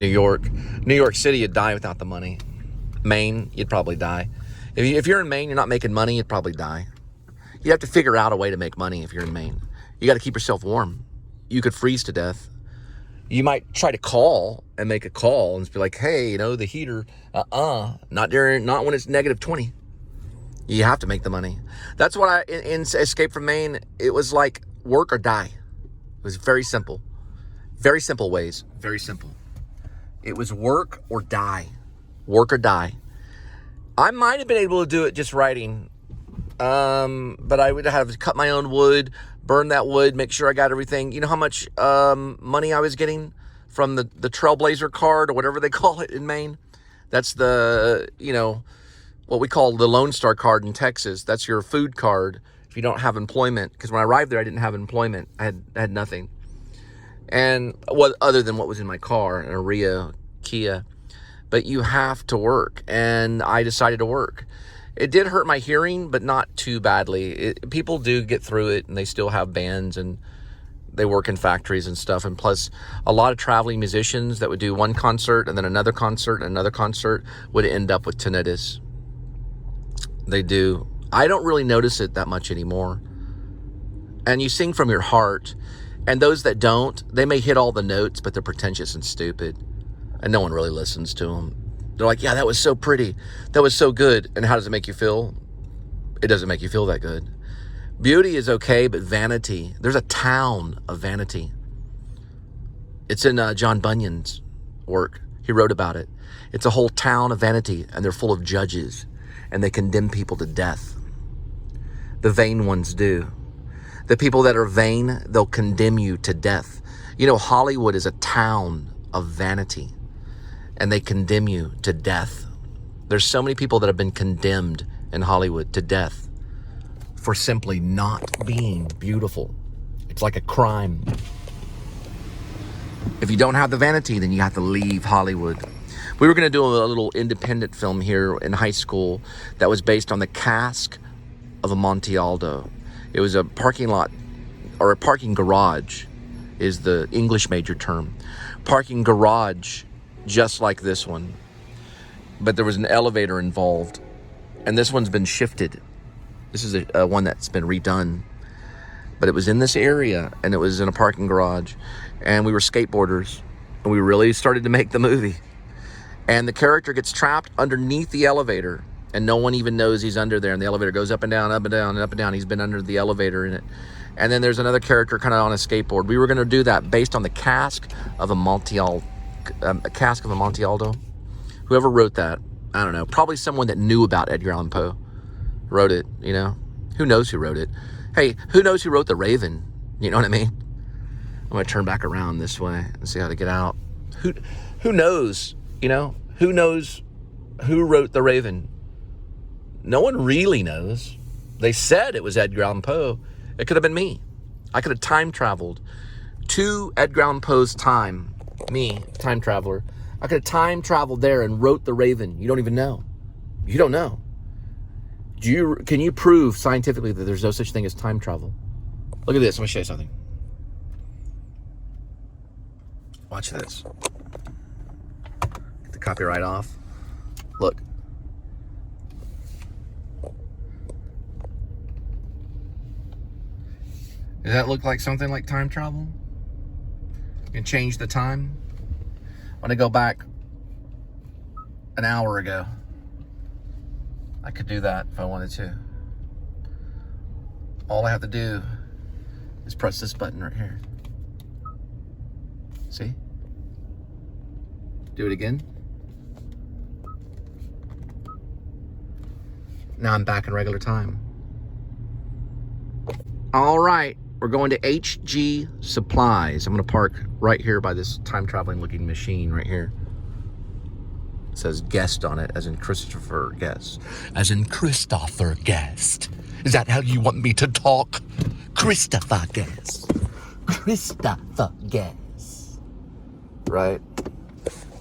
New York City, you'd die without the money. Maine, you'd probably die. If you're in Maine, you're not making money, you'd probably die. You have to figure out a way to make money if you're in Maine. You got to keep yourself warm. You could freeze to death. You might try to call and make a call and be like, hey, you know, the heater, not when it's negative 20. You have to make the money. That's what in Escape from Maine, it was like work or die. It was very simple. Very simple ways. Very simple. It was work or die. Work or die. I might have been able to do it just writing. But I would have cut my own wood, burn that wood, make sure I got everything. You know how much money I was getting from the Trailblazer card or whatever they call it in Maine? That's the, you know, what we call the Lone Star card in Texas. That's your food card if you don't have employment. Because when I arrived there, I didn't have employment. I had nothing. And other than what was in my car, a Rio Kia. But you have to work. And I decided to work. It did hurt my hearing, but not too badly. People do get through it, and they still have bands, and they work in factories and stuff. And plus, a lot of traveling musicians that would do one concert and then another concert and another concert would end up with tinnitus. They do. I don't really notice it that much anymore. And you sing from your heart. And those that don't, they may hit all the notes, but they're pretentious and stupid. And no one really listens to them. They're like, yeah, that was so pretty. That was so good. And how does it make you feel? It doesn't make you feel that good. Beauty is okay, but vanity. There's a town of vanity. It's in John Bunyan's work. He wrote about it. It's a whole town of vanity, and they're full of judges, and they condemn people to death. The vain ones do. The people that are vain, they'll condemn you to death. You know, Hollywood is a town of vanity. And they condemn you to death. There's so many people that have been condemned in Hollywood to death for simply not being beautiful. It's like a crime. If you don't have the vanity, then you have to leave Hollywood. We were going to do a little independent film here in high school that was based on the cask of Amontillado. It was a parking lot, or a parking garage is the English major term. Parking garage, just like this one, but there was an elevator involved, and this one's been shifted. This is a one that's been redone, but it was in this area, and it was in a parking garage, and we were skateboarders, and we really started to make the movie. And the character gets trapped underneath the elevator, and no one even knows he's under there, and the elevator goes up and down, up and down, and up and down. He's been under the elevator in it. And then there's another character kind of on a skateboard. We were going to do that based on the cask of Amontillado. A cask of Amontillado. Whoever wrote that, I don't know. Probably someone that knew about Edgar Allan Poe wrote it, you know. Who knows who wrote it? Hey, who knows who wrote The Raven? You know what I mean? I'm going to turn back around this way and see how to get out. Who knows, you know? Who knows who wrote The Raven? No one really knows. They said it was Edgar Allan Poe. It could have been me. I could have time traveled to Edgar Allan Poe's time. Me, time traveler. I could have time traveled there and wrote The Raven. You don't even know. You don't know. Can you prove scientifically that there's no such thing as time travel? Look at this. Let me show you something. Watch this. Get the copyright off. Look. Does that look like something like time travel? And change the time. I'm gonna go back an hour ago. I could do that if I wanted to. All I have to do is press this button right here. See? Do it again. Now I'm back in regular time. All right. We're going to HG Supplies. I'm going to park right here by this time-traveling looking machine right here. It says guest on it, as in Christopher Guest. As in Christopher Guest. Is that how you want me to talk? Christopher Guest. Christopher Guest. Right?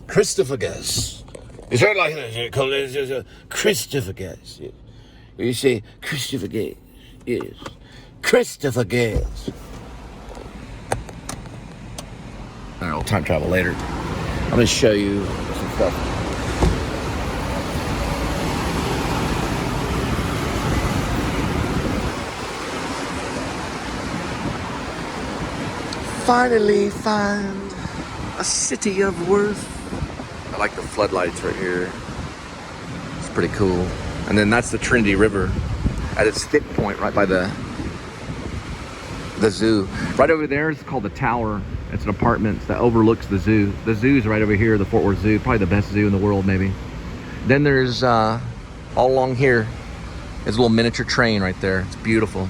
Christopher Guest. It's heard like that. Christopher Guest. You say Christopher Guest. Yes. Christopher Guest. All right, we'll time travel later. I'm gonna show you some stuff. Finally find a city of worth. I like the floodlights right here. It's pretty cool. And then that's the Trinity River at its thick point right by the zoo. Right over there is called the Tower. It's an apartment that overlooks the zoo. The zoo's right over here, the Fort Worth Zoo. Probably the best zoo in the world, maybe. Then there's, all along here, there's a little miniature train right there. It's beautiful.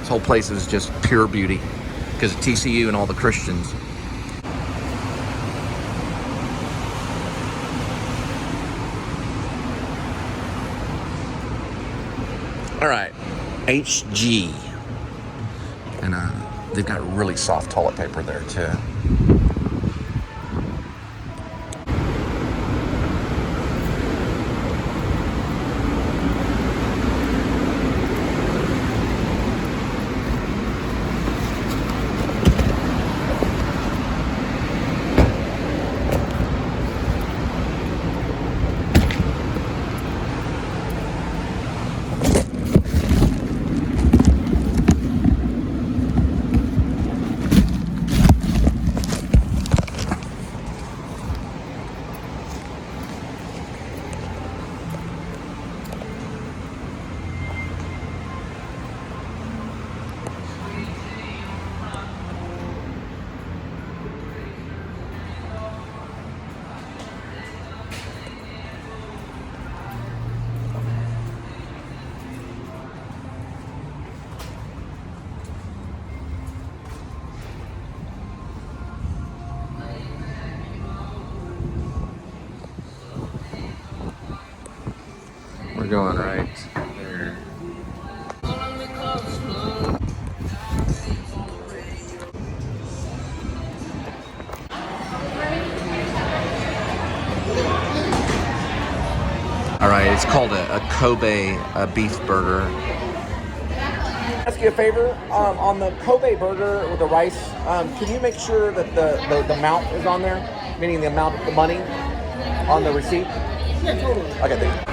This whole place is just pure beauty because of TCU and all the Christians. All right, HG. And they've got really soft toilet paper there too. We're going right there. All right, it's called a Kobe beef burger. Ask you a favor, on the Kobe burger with the rice, can you make sure that the amount is on there? Meaning the amount of the money on the receipt? Yeah, totally. Okay, thank you.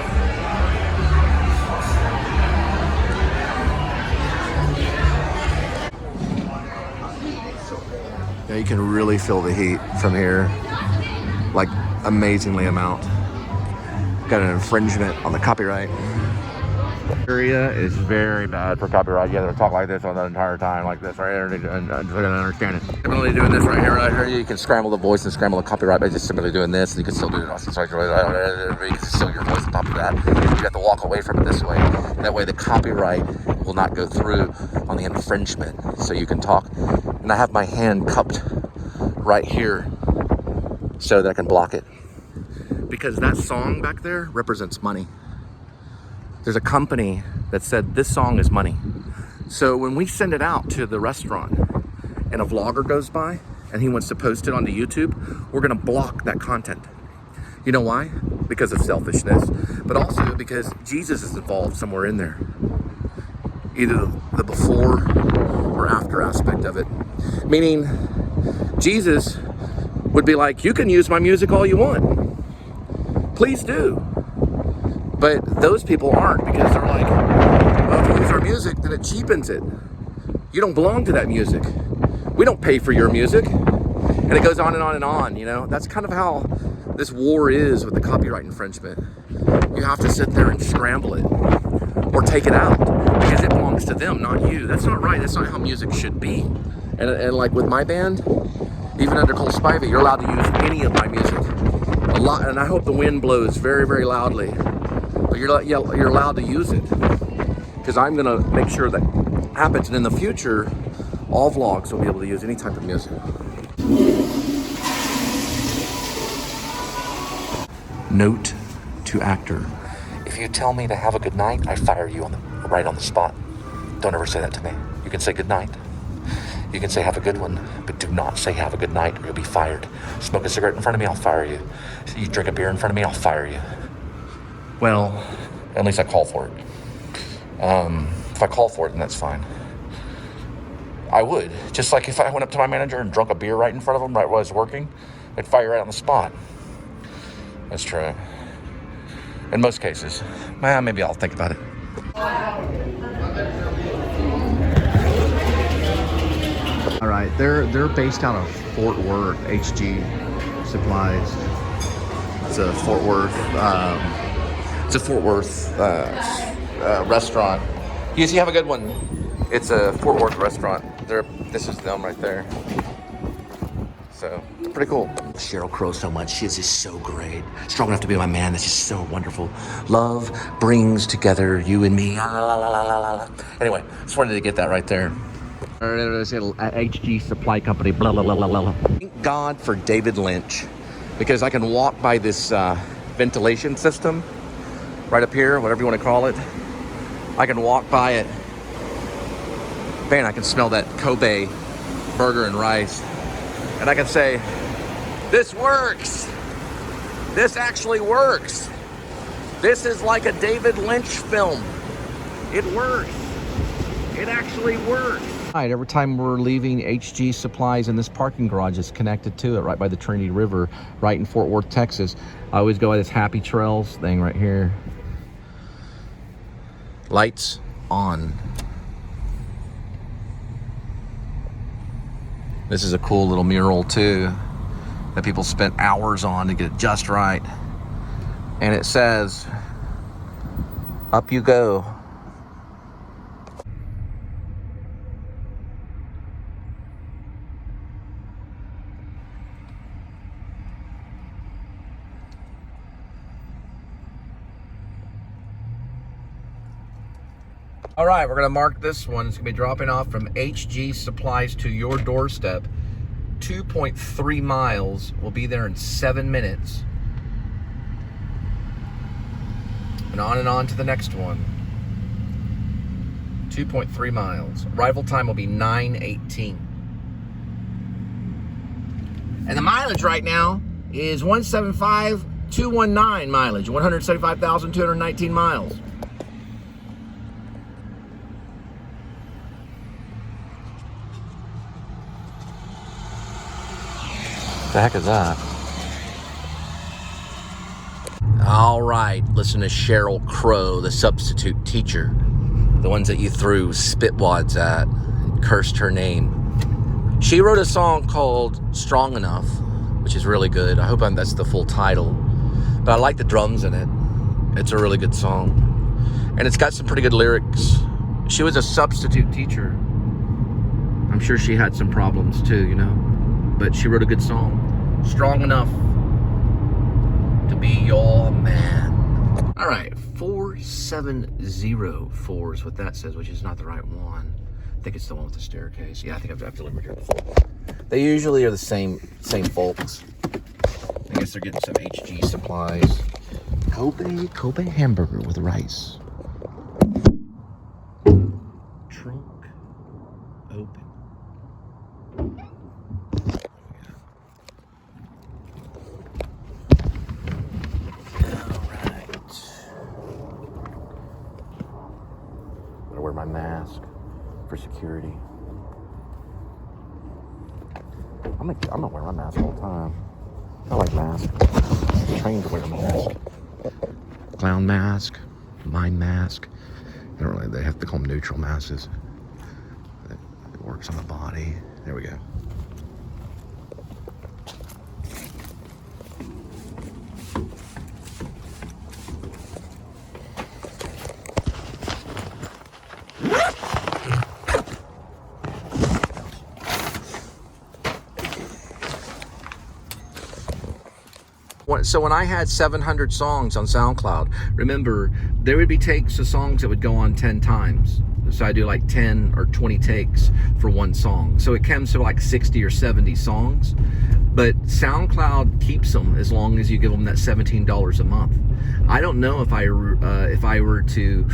Yeah, you can really feel the heat from here, like amazingly amount. Got an infringement on the copyright. Area is very bad for copyright. You have to talk like this on the entire time, like this right here, and I don't understand it. Definitely doing this right here. You can scramble the voice and scramble the copyright by just simply doing this, and you can still do it. You can still your voice on top of that. You have to walk away from it this way. That way the copyright will not go through on the infringement, so you can talk. And I have my hand cupped right here so that I can block it. Because that song back there represents money. There's a company that said this song is money. So when we send it out to the restaurant and a vlogger goes by and he wants to post it onto YouTube, we're gonna block that content. You know why? Because of selfishness, but also because Jesus is involved somewhere in there. Either the before or after aspect of it. Meaning, Jesus would be like, you can use my music all you want. Please do. But those people aren't, because they're like, well, if you use our music, then it cheapens it. You don't belong to that music. We don't pay for your music. And it goes on and on and on, you know? That's kind of how this war is with the copyright infringement. You have to sit there and scramble it or take it out because it belongs to them, not you. That's not right. That's not how music should be. And like with my band, even under Cole Spivey, you're allowed to use any of my music. A lot, and I hope the wind blows very, very loudly. But you're allowed to use it because I'm gonna make sure that happens. And in the future, all vlogs will be able to use any type of music. Note to actor: if you tell me to have a good night, I fire you right on the spot. Don't ever say that to me. You can say good night. You can say have a good one, but do not say have a good night or you'll be fired. Smoke a cigarette in front of me, I'll fire you. You drink a beer in front of me, I'll fire you. Well, at least I call for it. If I call for it, then that's fine. I would. Just like if I went up to my manager and drunk a beer right in front of him right while I was working, It'd fire right on the spot. That's true. In most cases. Well, maybe I'll think about it. All right, they're based out of Fort Worth, HG Supplies. It's a Fort Worth. Restaurant. You guys have a good one. It's a Fort Worth restaurant. This is them right there. So it's pretty cool. Sheryl Crow so much. She is just so great. Strong enough to be my man. That's just so wonderful. Love brings together you and me. Anyway, just wanted to get that right there. HG Supply Company. Blah, blah, blah, blah, blah. Thank God for David Lynch, because I can walk by this ventilation system right up here, whatever you want to call it. I can walk by it. Man, I can smell that Kobe burger and rice. And I can say, this works. This actually works. This is like a David Lynch film. It works. It actually works. Right, every time we're leaving HG Supplies in this parking garage is connected to it, right by the Trinity River, right in Fort Worth, Texas. I always go by this Happy Trails thing right here. Lights on. This is a cool little mural too that people spent hours on to get it just right. And it says, up you go. All right, we're gonna mark this one. It's gonna be dropping off from HG Supplies to your doorstep. 2.3 miles. We'll be there in 7 minutes. And on to the next one. 2.3 miles. Arrival time will be 9:18. And the mileage right now is 175,219 mileage. 175,219 miles. What the heck is that? All right, listen to Sheryl Crow, the substitute teacher. The ones that you threw spitwads at and cursed her name. She wrote a song called Strong Enough, which is really good. I hope that's the full title. But I like the drums in it. It's a really good song. And it's got some pretty good lyrics. She was a substitute teacher. I'm sure she had some problems too, you know. But she wrote a good song. Strong enough to be your man. All right, 4704 is what that says, which is not the right one. I think it's the one with the staircase. Yeah, I think I've delivered here before. They usually are the same folks. I guess they're getting some HG Supplies. Kobe hamburger with rice. Trunk open. Wear my mask for security. I'm gonna wear my mask all the time. I like masks. I'm trained to wear a mask. Clown mask, mime mask. They have to call them neutral masks. It works on the body. There we go. So when I had 700 songs on SoundCloud, remember, there would be takes of songs that would go on 10 times. So I do like 10 or 20 takes for one song. So it comes to like 60 or 70 songs. But SoundCloud keeps them as long as you give them that $17 a month. I don't know if I were to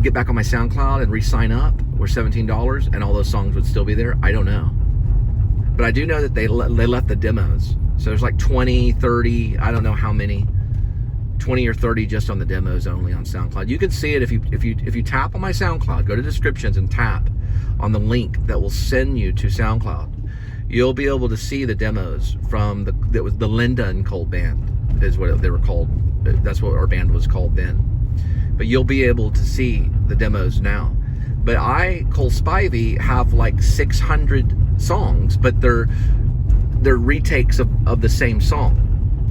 get back on my SoundCloud and re-sign up with $17 and all those songs would still be there. I don't know. But I do know that they left the demos. So there's like 20, 30, I don't know how many, 20 or 30 just on the demos only on SoundCloud. You can see it if you tap on my SoundCloud, go to descriptions and tap on the link that will send you to SoundCloud. you'll be able to see the demos from that was the Linda and Cole band, is what they were called. That's what our band was called then. But you'll be able to see the demos now. But I, Cole Spivey, have like 600 songs, but they're retakes of the same song.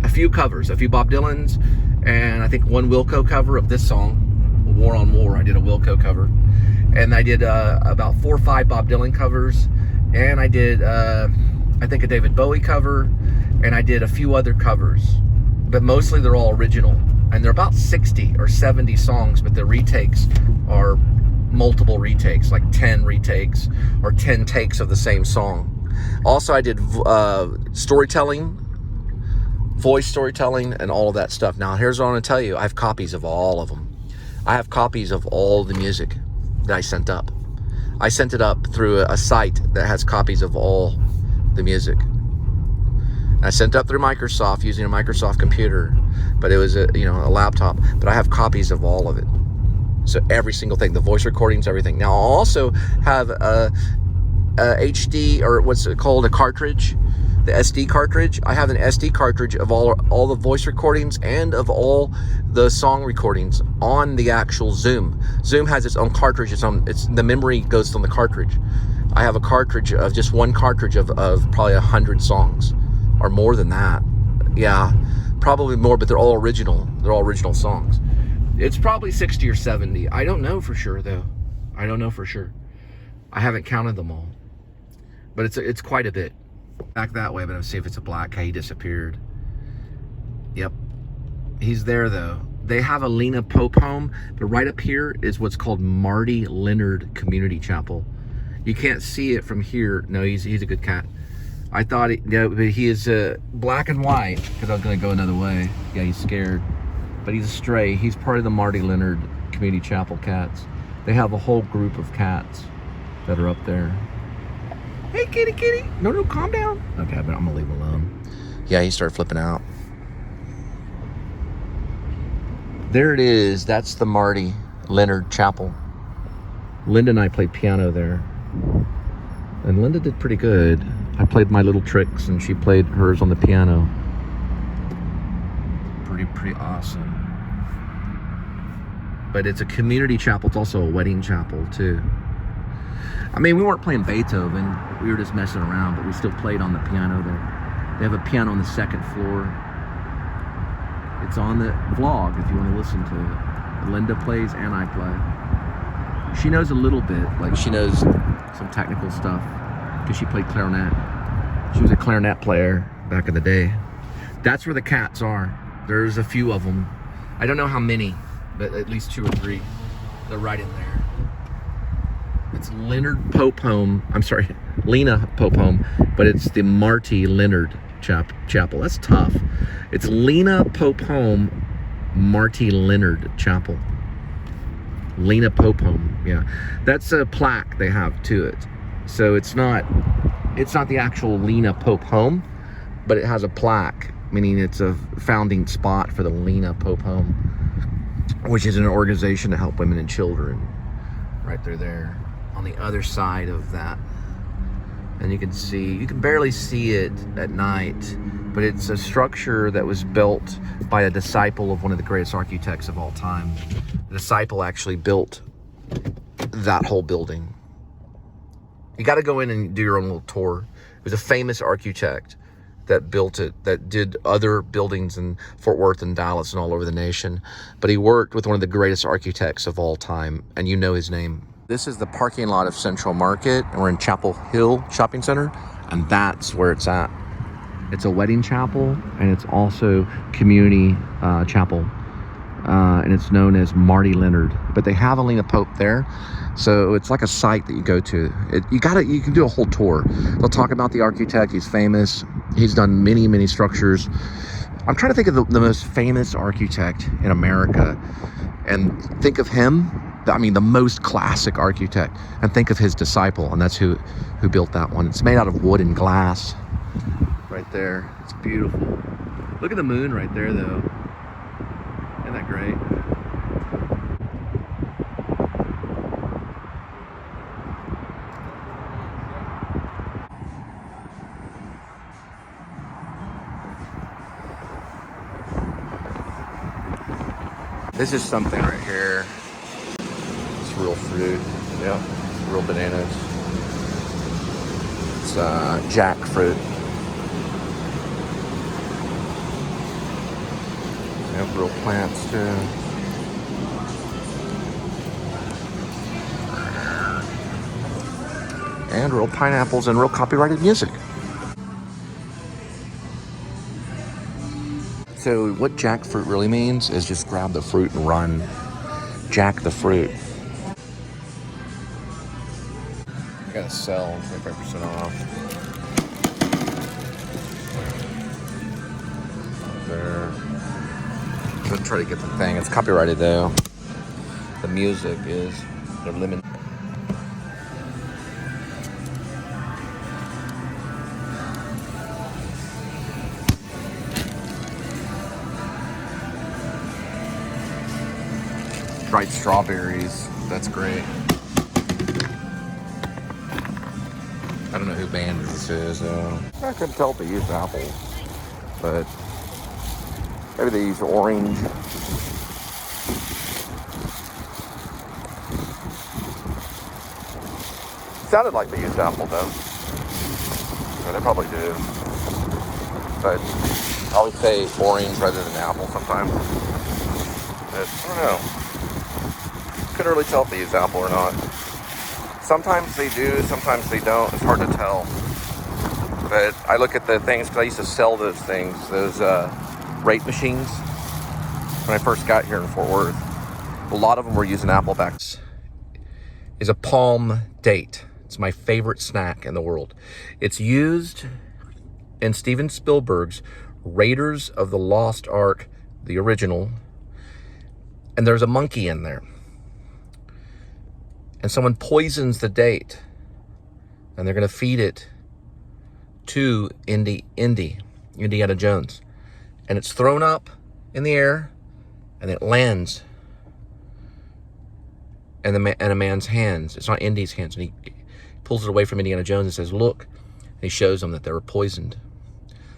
A few covers, a few Bob Dylan's, and I think one Wilco cover of this song, War on War. I did a Wilco cover. And I did about 4 or 5 Bob Dylan covers. And I did, I think, a David Bowie cover. And I did a few other covers. But mostly they're all original. And they're about 60 or 70 songs, but the retakes are multiple retakes, like 10 retakes or 10 takes of the same song. Also, I did storytelling, voice storytelling, and all of that stuff. Now, here's what I want to tell you. I have copies of all of them. I have copies of all the music that I sent up. I sent it up through a site that has copies of all the music. I sent it up through Microsoft using a Microsoft computer, but it was a laptop. But I have copies of all of it. So every single thing, the voice recordings, everything. Now, I'll also have a HD, or what's it called, a cartridge, the SD cartridge. I have an SD cartridge of all the voice recordings and of all the song recordings on the actual Zoom. Zoom has its own cartridge. The memory goes on the cartridge. I have a cartridge of just one cartridge of probably 100 songs, or more than that. Yeah, probably more, but they're all original. They're all original songs. It's probably 60 or 70. I don't know for sure, though. I don't know for sure. I haven't counted them all. But it's quite a bit. Back that way, but let's see if it's a black guy. He disappeared. Yep. He's there, though. They have a Lena Pope home, but right up here is what's called Marty Leonard Community Chapel. You can't see it from here. No, he's a good cat. I thought, but he is black and white, because I was going to go another way. Yeah, he's scared. But he's a stray. He's part of the Marty Leonard Community Chapel cats. They have a whole group of cats that are up there. Hey, kitty, kitty. No, calm down. Okay, but I'm going to leave him alone. Yeah, he started flipping out. There it is. That's the Marty Leonard Chapel. Linda and I played piano there. And Linda did pretty good. I played my little tricks, and she played hers on the piano. Pretty awesome. But it's a community chapel. It's also a wedding chapel too. I mean, we weren't playing Beethoven. We were just messing around, but we still played on the piano there. They have a piano on the 2nd floor. It's on the vlog if you want to listen to it. Linda plays and I play. She knows a little bit. Like, she knows some technical stuff because she played clarinet. She was a clarinet player back in the day. That's where the cats are. There's a few of them. I don't know how many, but at least 2 or 3. They're right in there. It's Leonard Pope home. I'm sorry, Lena Pope home, but it's the Marty Leonard Chapel. That's tough. It's Lena Pope home, Marty Leonard Chapel. Lena Pope home. Yeah, that's a plaque they have to it. So it's not the actual Lena Pope home, but it has a plaque, meaning it's a founding spot for the Lena Pope home, which is an organization to help women and children. Right there on the other side of that. And you can barely see it at night, but it's a structure that was built by a disciple of one of the greatest architects of all time. The disciple actually built that whole building. You got to go in and do your own little tour. It was a famous architect that built it, that did other buildings in Fort Worth and Dallas and all over the nation. But he worked with one of the greatest architects of all time, and you know his name. This is the parking lot of Central Market, and we're in Chapel Hill Shopping Center, and that's where it's at. It's a wedding chapel, and it's also community chapel, and it's known as Marty Leonard. But they have a Lena Pope there, so it's like a site that you go to. You can do a whole tour. They'll talk about the architect. He's famous. He's done many structures. I'm trying to think of the most famous architect in America, and think of him. I mean, the most classic architect, and think of his disciple, and that's who built that one. It's made out of wood and glass. Right there. It's beautiful. Look at the moon right there, though. Isn't that great? This is something right here. It's real fruit. Yeah, real bananas. It's jackfruit. Yep, real plants too. And real pineapples and real copyrighted music. So what jackfruit really means is just grab the fruit and run. Jack the fruit. I gotta sell 25% off. There. Let's try to get the thing. It's copyrighted though. The music is the lemon. Dried strawberries. That's great. I don't know who band this is. I couldn't tell if they used apple, but maybe they use orange. Sounded like they used apple though. Yeah, they probably do. But I always say orange rather than apple sometimes. But I don't know. Couldn't really tell if they use apple or not. Sometimes they do, sometimes they don't. It's hard to tell. But I look at the things, because I used to sell those things, those rate machines, when I first got here in Fort Worth. A lot of them were using apple backs. Is a palm date. It's my favorite snack in the world. It's used in Steven Spielberg's Raiders of the Lost Ark, the original, and there's a monkey in there. And someone poisons the date, and they're going to feed it to Indiana Jones. And it's thrown up in the air, and it lands in a man's hands. It's not Indy's hands. And he pulls it away from Indiana Jones and says, look. And he shows them that they were poisoned.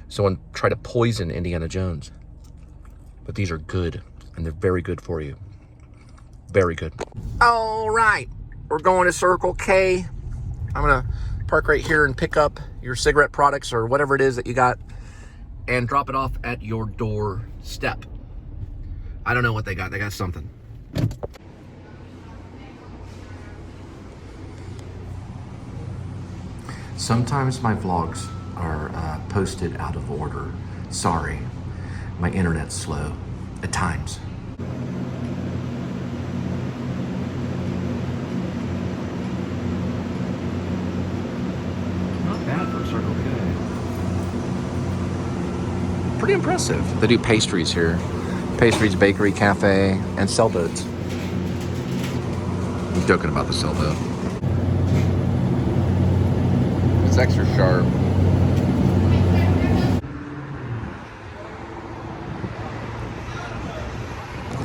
Someone tried to poison Indiana Jones. But these are good, and they're very good for you. Very good. All right. We're going to Circle K. I'm going to park right here and pick up your cigarette products or whatever it is that you got and drop it off at your doorstep. I don't know what they got. They got something. Sometimes my vlogs are posted out of order. Sorry. My internet's slow at times. Bad for Circle K. Pretty impressive. They do pastries here. Pastries, bakery, cafe, and sailboats. I'm joking about the sailboat. It's extra sharp.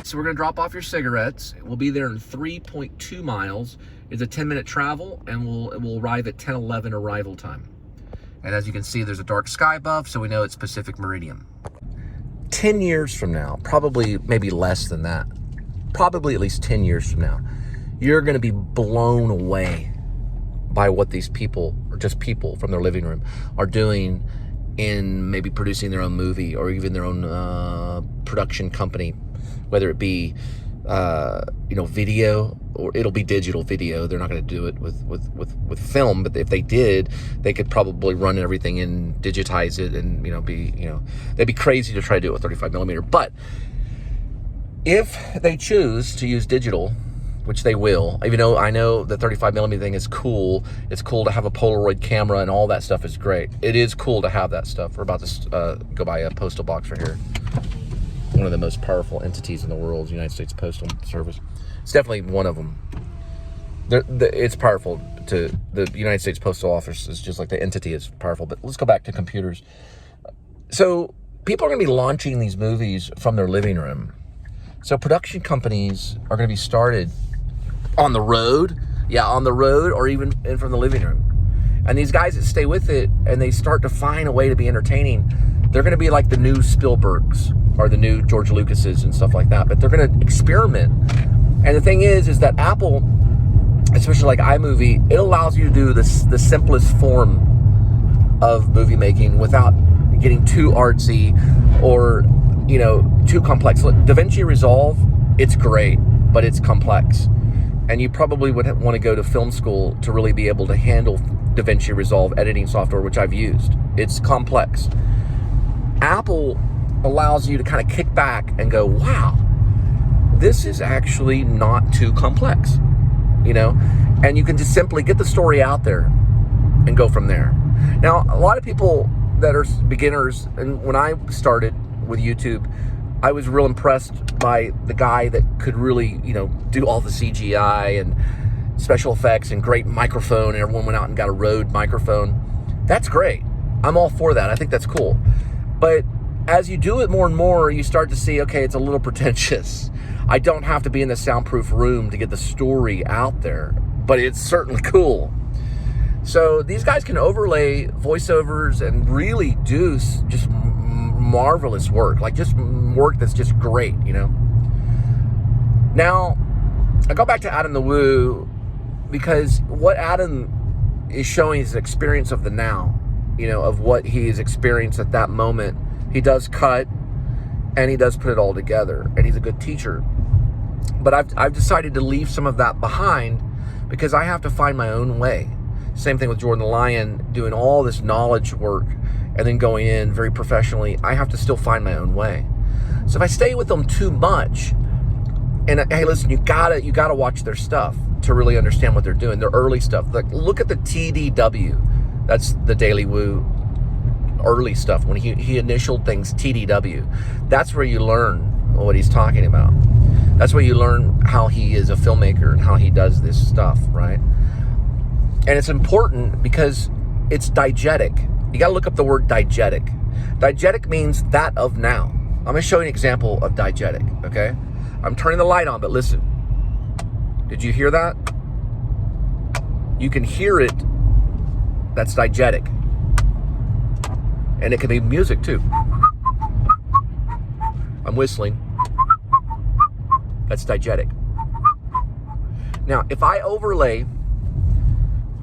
So we're gonna drop off your cigarettes. We'll be there in 3.2 miles. It's a 10-minute travel, and we'll arrive at 10:11 arrival time. And as you can see, there's a dark sky above, so we know it's Pacific Meridian. 10 years from now, probably maybe less than that, probably at least 10 years from now, you're gonna be blown away by what these people, or just people from their living room, are doing in maybe producing their own movie or even their own production company, whether it be video, or it'll be digital video. They're not going to do it with film, but if they did, they could probably run everything and digitize it, and they'd be crazy to try to do it with 35mm. But if they choose to use digital, which they will, even though I know the 35mm thing is cool. It's cool to have a Polaroid camera, and all that stuff is great. It is cool to have that stuff. We're about to go by a postal box right here. One of the most powerful entities in the world, the United States Postal Service. It's definitely one of them. It's powerful. To the United States Postal Office is just like the entity is powerful. But let's go back to computers. So people are going to be launching these movies from their living room. So production companies are going to be started on the road. Yeah, on the road, or even in from the living room. And these guys that stay with it and they start to find a way to be entertaining, they're going to be like the new Spielbergs. are the new George Lucases and stuff like that, but they're going to experiment. And the thing is that Apple, especially like iMovie, it allows you to do the simplest form of movie making without getting too artsy or, you know, too complex. Look, DaVinci Resolve, it's great, but it's complex. And you probably would want to go to film school to really be able to handle DaVinci Resolve editing software, which I've used. It's complex. Apple allows you to kind of kick back and go, wow, this is actually not too complex, you know? And you can just simply get the story out there and go from there. Now, a lot of people that are beginners, and when I started with YouTube, I was real impressed by the guy that could really, you know, do all the CGI and special effects and great microphone, and everyone went out and got a Rode microphone. That's great. I'm all for that. I think that's cool. But as you do it more and more, you start to see, okay, it's a little pretentious. I don't have to be in the soundproof room to get the story out there, but it's certainly cool. So these guys can overlay voiceovers and really do just marvelous work, like just work that's just great, you know. Now, I go back to Adam the Woo because what Adam is showing is an experience of the now, you know, of what he has experienced at that moment. He does cut and he does put it all together, and he's a good teacher. But I've decided to leave some of that behind because I have to find my own way. Same thing with Jordan the Lion, doing all this knowledge work and then going in very professionally. I have to still find my own way. So if I stay with them too much, and hey, listen, you gotta watch their stuff to really understand what they're doing. Their early stuff. Like, look at the TDW. That's the Daily Woo early stuff. When he initialed things TDW, that's where you learn what he's talking about. That's where you learn how he is a filmmaker and how he does this stuff, right? And it's important because it's diegetic. You got to look up the word diegetic. Diegetic means that of now. I'm going to show you an example of diegetic, okay? I'm turning the light on, but listen. Did you hear that? You can hear it. That's diegetic. And it can be music too. I'm whistling. That's diegetic. Now, if I overlay,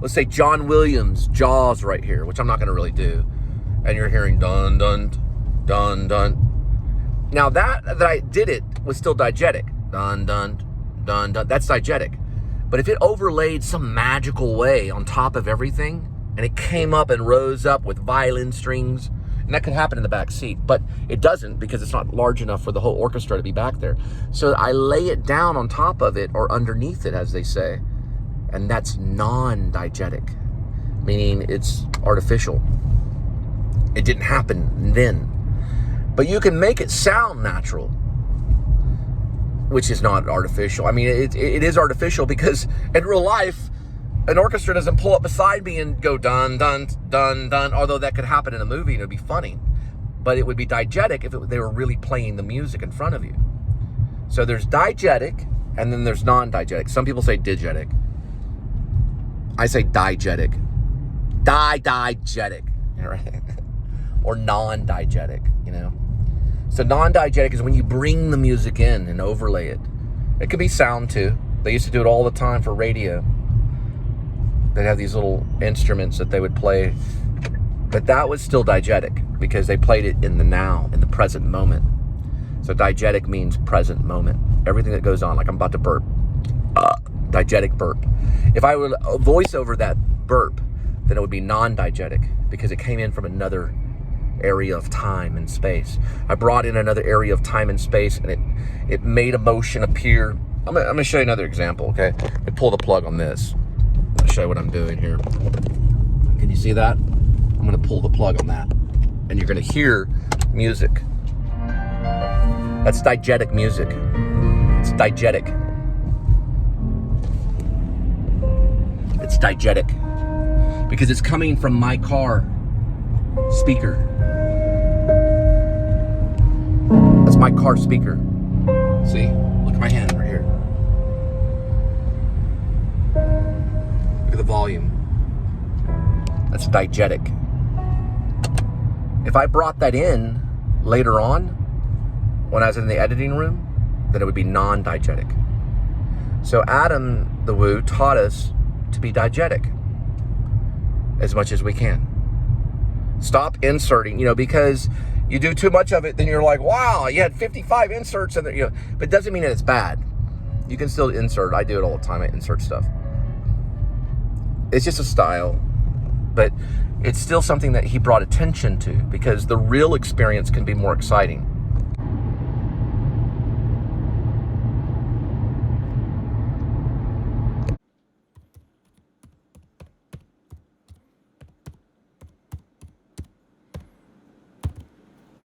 let's say John Williams' Jaws right here, which I'm not going to really do, and you're hearing dun, dun, dun, dun. Now that I did it was still diegetic. Dun, dun, dun, dun. That's diegetic. But if it overlaid some magical way on top of everything, and it came up and rose up with violin strings, and that could happen in the back seat, but it doesn't because it's not large enough for the whole orchestra to be back there. So I lay it down on top of it, or underneath it, as they say. And that's non-diegetic, meaning it's artificial. It didn't happen then. But you can make it sound natural, which is not artificial. I mean, it is artificial because in real life, an orchestra doesn't pull up beside me and go dun, dun, dun, dun, although that could happen in a movie and it would be funny. But it would be diegetic if they were really playing the music in front of you. So there's diegetic, and then there's non-diegetic. Some people say diegetic. I say diegetic. Diegetic, right? Or non-diegetic, you know? So non-diegetic is when you bring the music in and overlay it. It could be sound too. They used to do it all the time for radio. They'd have these little instruments that they would play. But that was still diegetic because they played it in the now, in the present moment. So diegetic means present moment. Everything that goes on, like I'm about to burp. Diegetic burp. If I would voice over that burp, then it would be non-diegetic because it came in from another area of time and space. I brought in another area of time and space, and it made emotion appear. I'm gonna show you another example, okay? I pull the plug on this. I'll show you what I'm doing here. Can you see that? I'm gonna pull the plug on that, and you're gonna hear music. That's diegetic music. It's diegetic. It's diegetic because it's coming from my car speaker. That's my car speaker. See? Look at my hand right here. Look at the volume. That's diegetic. If I brought that in later on, when I was in the editing room, then it would be non-diegetic. So Adam the Woo taught us to be diegetic as much as we can. Stop inserting, because you do too much of it, then you're like, wow, you had 55 inserts, and but it doesn't mean that it's bad. You can still insert. I do it all the time. I insert stuff. It's just a style, but it's still something that he brought attention to, because the real experience can be more exciting.